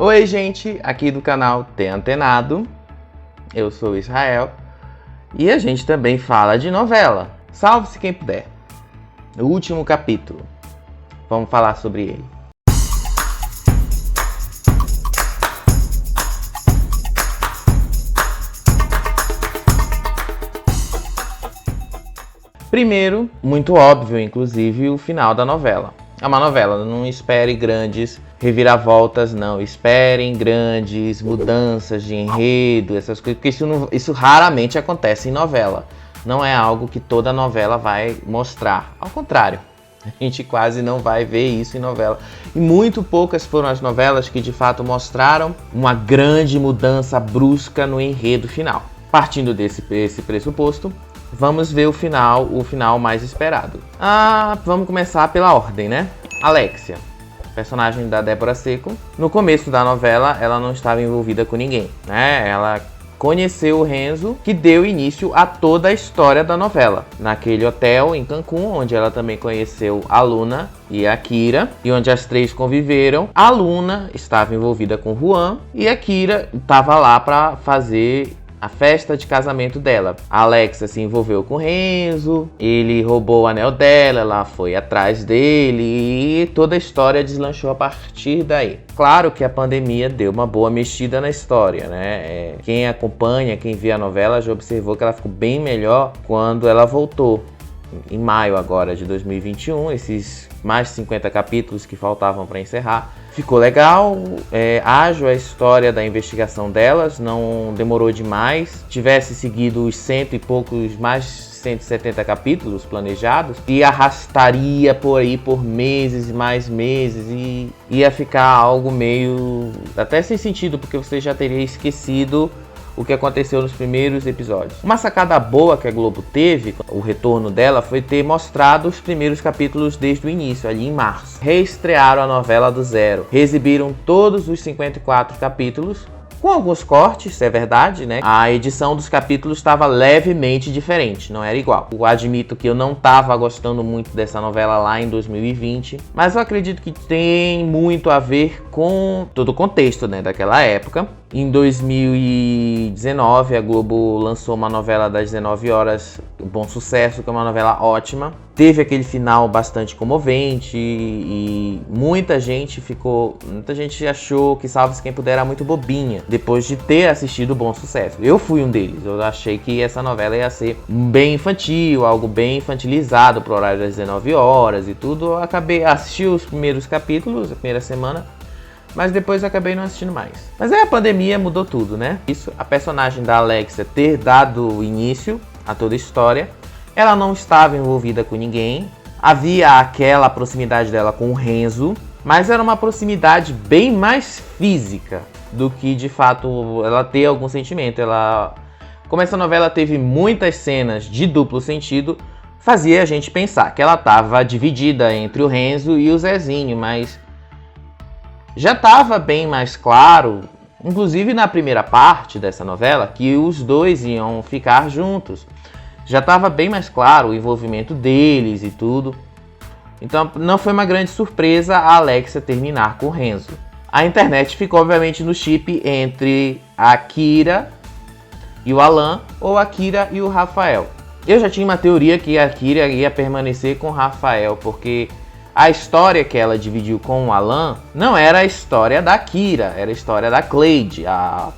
Oi, gente, aqui do canal Tem Antenado. Eu sou o Israel e a gente também fala de novela. Salve-se quem puder. O último capítulo. Vamos falar sobre ele. Primeiro, muito óbvio, inclusive, o final da novela. É uma novela, não espere grandes reviravoltas, não. Esperem grandes mudanças de enredo, essas coisas, porque isso raramente acontece em novela. Não é algo que toda novela vai mostrar. Ao contrário, a gente quase não vai ver isso em novela. E muito poucas foram as novelas que de fato mostraram uma grande mudança brusca no enredo final. Partindo desse pressuposto, vamos ver o final mais esperado. Vamos começar pela ordem, né? Alexia, personagem da Débora Seco. No começo da novela, ela não estava envolvida com ninguém, né? Ela conheceu o Renzo, que deu início a toda a história da novela. Naquele hotel em Cancún, onde ela também conheceu a Luna e a Kira, e onde as três conviveram. A Luna estava envolvida com Juan e a Kira estava lá para fazer a festa de casamento dela. A Alexia se envolveu com Renzo, ele roubou o anel dela, ela foi atrás dele e toda a história deslanchou a partir daí. Claro que a pandemia deu uma boa mexida na história, né? Quem acompanha, quem vê a novela já observou que ela ficou bem melhor quando ela voltou. Em maio agora de 2021, esses mais de 50 capítulos que faltavam para encerrar. Ficou legal, ágil a história da investigação delas, não demorou demais. Tivesse seguido os cento e poucos, mais de 170 capítulos planejados, e arrastaria por aí por meses e mais meses, e ia ficar algo meio até sem sentido, porque você já teria esquecido o que aconteceu nos primeiros episódios. Uma sacada boa que a Globo teve, o retorno dela, foi ter mostrado os primeiros capítulos desde o início, ali em março. Reestrearam a novela do zero, reexibiram todos os 54 capítulos, com alguns cortes, é verdade, né? A edição dos capítulos estava levemente diferente, não era igual. Eu admito que eu não estava gostando muito dessa novela lá em 2020, mas eu acredito que tem muito a ver com todo o contexto, né, daquela época. Em 2019, a Globo lançou uma novela das 19 horas, Bom Sucesso, que é uma novela ótima. Teve aquele final bastante comovente e muita gente achou que Salve-se Quem Puder era muito bobinha, depois de ter assistido Bom Sucesso. Eu fui um deles, eu achei que essa novela ia ser bem infantil, algo bem infantilizado pro horário das 19 horas e tudo. Eu acabei assistindo os primeiros capítulos, a primeira semana, mas depois eu acabei não assistindo mais. Mas aí a pandemia mudou tudo, né? Isso, a personagem da Alexia ter dado início a toda a história. Ela não estava envolvida com ninguém. Havia aquela proximidade dela com o Renzo, mas era uma proximidade bem mais física do que, de fato, ela ter algum sentimento. Como essa novela teve muitas cenas de duplo sentido, fazia a gente pensar que ela estava dividida entre o Renzo e o Zezinho, mas já estava bem mais claro, inclusive na primeira parte dessa novela, que os dois iam ficar juntos. Já estava bem mais claro o envolvimento deles e tudo. Então não foi uma grande surpresa a Alexia terminar com o Renzo. A internet ficou obviamente no chip entre a Kira e o Alan, ou a Kira e o Rafael. Eu já tinha uma teoria que a Kira ia permanecer com o Rafael, porque a história que ela dividiu com o Alan não era a história da Kira, era a história da Cleide, a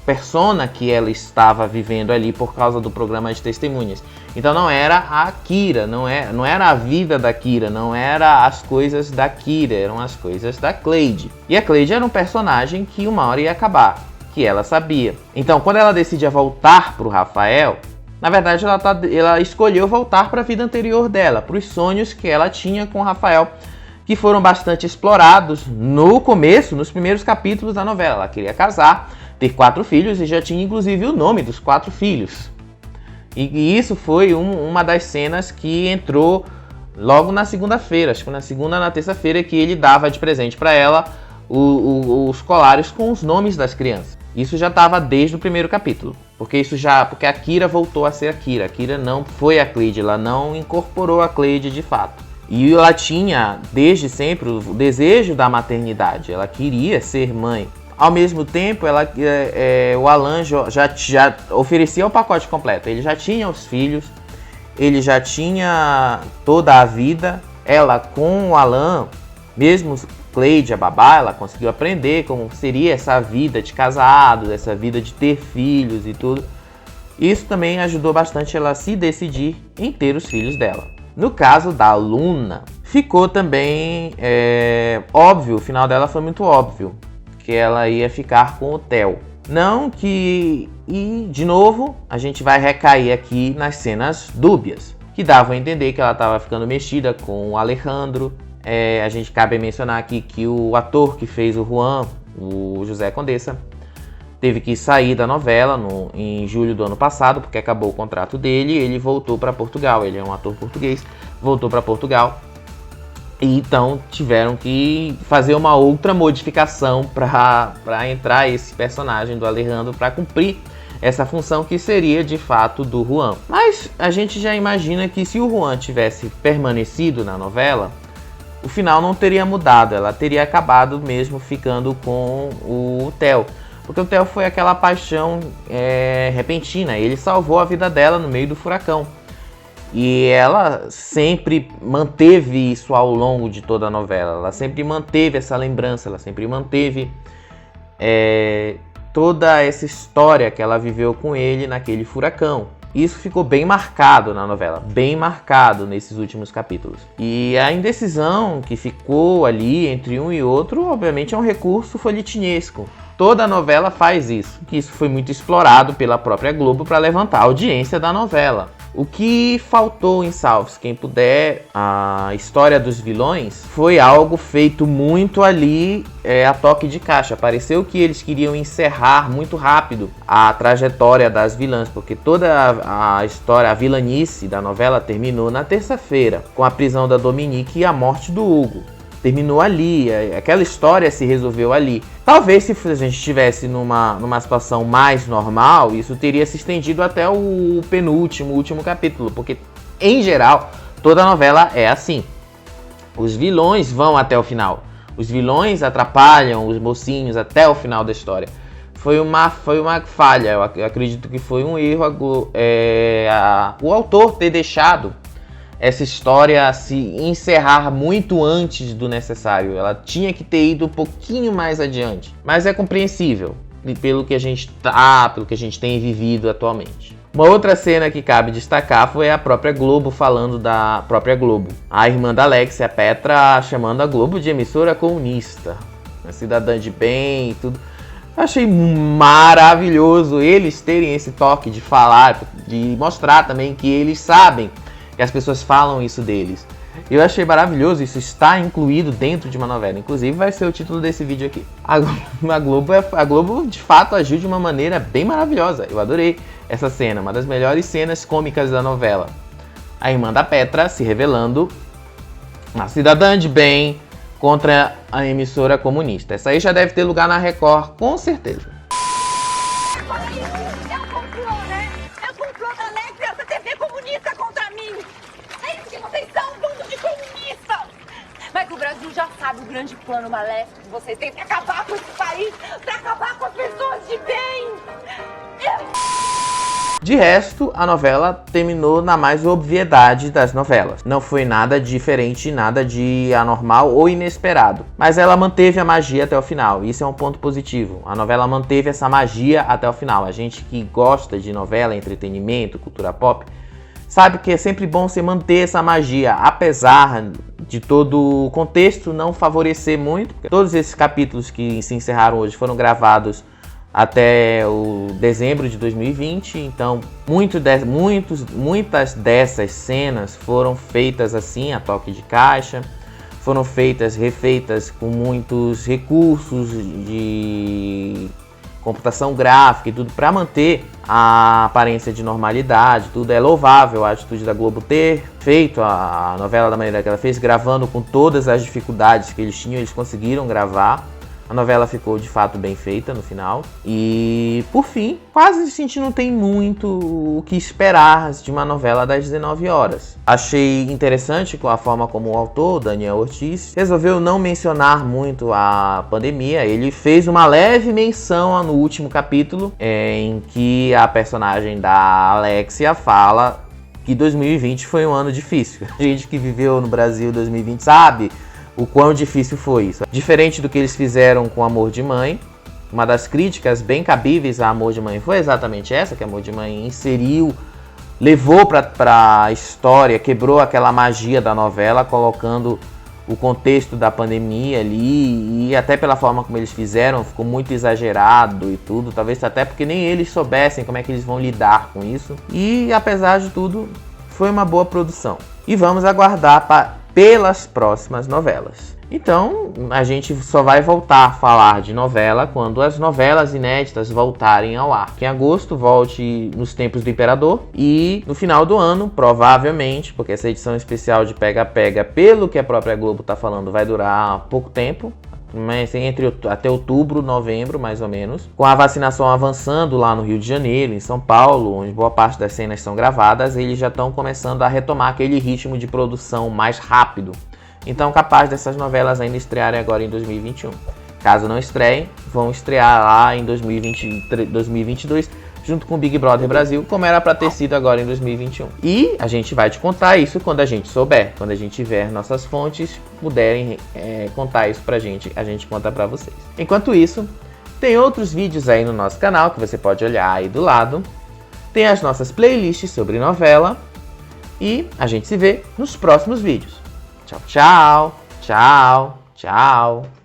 persona que ela estava vivendo ali por causa do programa de testemunhas. Então não era a Kira, não era a vida da Kira, não era as coisas da Kira, eram as coisas da Cleide. E a Cleide era um personagem que uma hora ia acabar, que ela sabia. Então quando ela decide voltar para o Rafael, na verdade ela escolheu voltar para a vida anterior dela, para os sonhos que ela tinha com o Rafael, que foram bastante explorados no começo, nos primeiros capítulos da novela. Ela queria casar, ter 4 filhos e já tinha inclusive o nome dos 4 filhos. E isso foi uma das cenas que entrou logo na segunda-feira, acho que na segunda ou na terça-feira, que ele dava de presente para ela os colares com os nomes das crianças. Isso já estava desde o primeiro capítulo, porque a Kira voltou a ser a Kira. A Kira não foi a Cleide, ela não incorporou a Cleide de fato. E ela tinha desde sempre o desejo da maternidade, ela queria ser mãe. Ao mesmo tempo, o Alan já oferecia o pacote completo. Ele já tinha os filhos, ele já tinha toda a vida. Ela, com o Alan, mesmo Cleide, a babá, ela conseguiu aprender como seria essa vida de casado, essa vida de ter filhos e tudo. Isso também ajudou bastante ela a se decidir em ter os filhos dela. No caso da Luna, ficou também óbvio, o final dela foi muito óbvio, que ela ia ficar com o Theo. Não que... E, de novo, a gente vai recair aqui nas cenas dúbias, que davam a entender que ela estava ficando mexida com o Alejandro. A gente cabe mencionar aqui que o ator que fez o Juan, o José Condessa, teve que sair da novela em julho do ano passado, porque acabou o contrato dele e ele voltou para Portugal. Ele é um ator português, voltou para Portugal. E então tiveram que fazer uma outra modificação para entrar esse personagem do Alejandro para cumprir essa função que seria de fato do Juan. Mas a gente já imagina que se o Juan tivesse permanecido na novela, o final não teria mudado, ela teria acabado mesmo ficando com o Theo. Porque o Theo foi aquela paixão repentina, ele salvou a vida dela no meio do furacão. E ela sempre manteve isso ao longo de toda a novela, ela sempre manteve essa lembrança, ela sempre manteve toda essa história que ela viveu com ele naquele furacão. Isso ficou bem marcado na novela, bem marcado nesses últimos capítulos. E a indecisão que ficou ali entre um e outro, obviamente é um recurso folhetinesco. Toda a novela faz isso, que isso foi muito explorado pela própria Globo para levantar a audiência da novela. O que faltou em Salve-se Quem Puder, a história dos vilões, foi algo feito muito ali a toque de caixa. Pareceu que eles queriam encerrar muito rápido a trajetória das vilãs, porque toda a história, a vilanice da novela terminou na terça-feira, com a prisão da Dominique e a morte do Hugo. Terminou ali, aquela história se resolveu ali. Talvez se a gente estivesse numa situação mais normal, isso teria se estendido até o último capítulo, porque em geral toda a novela é assim. Os vilões vão até o final, os vilões atrapalham os mocinhos até o final da história. Foi uma falha, eu acredito que foi um erro o autor ter deixado essa história se encerrar muito antes do necessário. Ela tinha que ter ido um pouquinho mais adiante. Mas é compreensível pelo que a gente tem vivido atualmente. Uma outra cena que cabe destacar foi a própria Globo falando da própria Globo. A irmã da Alexia, a Petra, chamando a Globo de emissora comunista, uma cidadã de bem e tudo. Achei maravilhoso eles terem esse toque de falar, de mostrar também que eles sabem que as pessoas falam isso deles. Eu achei maravilhoso, isso está incluído dentro de uma novela. Inclusive vai ser o título desse vídeo aqui. A Globo de fato agiu de uma maneira bem maravilhosa. Eu adorei essa cena, uma das melhores cenas cômicas da novela. A irmã da Petra se revelando uma cidadã de bem contra a emissora comunista. Essa aí já deve ter lugar na Record, com certeza. Já sabe o grande plano maléfico que vocês têm para acabar com esse país, para acabar com as pessoas de bem. De resto, a novela terminou na mais obviedade das novelas. Não foi nada diferente, nada de anormal ou inesperado. Mas ela manteve a magia até o final. Isso é um ponto positivo. A novela manteve essa magia até o final. A gente que gosta de novela, entretenimento, cultura pop, sabe que é sempre bom você manter essa magia, apesar de todo o contexto não favorecer muito. Todos esses capítulos que se encerraram hoje foram gravados até o dezembro de 2020, então muitas dessas cenas foram feitas assim, a toque de caixa, foram refeitas com muitos recursos de computação gráfica e tudo para manter a aparência de normalidade. Tudo é louvável a atitude da Globo ter feito a novela da maneira que ela fez, gravando com todas as dificuldades que eles tinham, eles conseguiram gravar. A novela ficou de fato bem feita no final. E por fim, quase a gente não tem muito o que esperar de uma novela das 19 horas. Achei interessante com a forma como o autor, Daniel Ortiz, resolveu não mencionar muito a pandemia. Ele fez uma leve menção no último capítulo, em que a personagem da Alexia fala que 2020 foi um ano difícil. A gente que viveu no Brasil 2020 sabe o quão difícil foi isso. Diferente do que eles fizeram com Amor de Mãe, uma das críticas bem cabíveis a Amor de Mãe foi exatamente essa, que Amor de Mãe inseriu, levou para a história, quebrou aquela magia da novela, colocando o contexto da pandemia ali, e até pela forma como eles fizeram, ficou muito exagerado e tudo, talvez até porque nem eles soubessem como é que eles vão lidar com isso. E apesar de tudo, foi uma boa produção. E vamos aguardar pelas próximas novelas. Então, a gente só vai voltar a falar de novela quando as novelas inéditas voltarem ao ar. Que em agosto volte Nos Tempos do Imperador e no final do ano, provavelmente, porque essa edição especial de Pega Pega, pelo que a própria Globo está falando, vai durar pouco tempo, mas até outubro, novembro, mais ou menos. Com a vacinação avançando lá no Rio de Janeiro, em São Paulo, onde boa parte das cenas são gravadas, eles já estão começando a retomar aquele ritmo de produção mais rápido. Então, capaz dessas novelas ainda estrearem agora em 2021. Caso não estreiem, vão estrear lá em 2022, junto com o Big Brother Brasil, como era para ter sido agora em 2021. E a gente vai te contar isso quando a gente souber, quando a gente tiver nossas fontes, puderem contar isso pra gente, a gente conta pra vocês. Enquanto isso, tem outros vídeos aí no nosso canal que você pode olhar aí do lado. Tem as nossas playlists sobre novela e a gente se vê nos próximos vídeos. Tchau, tchau, tchau, tchau.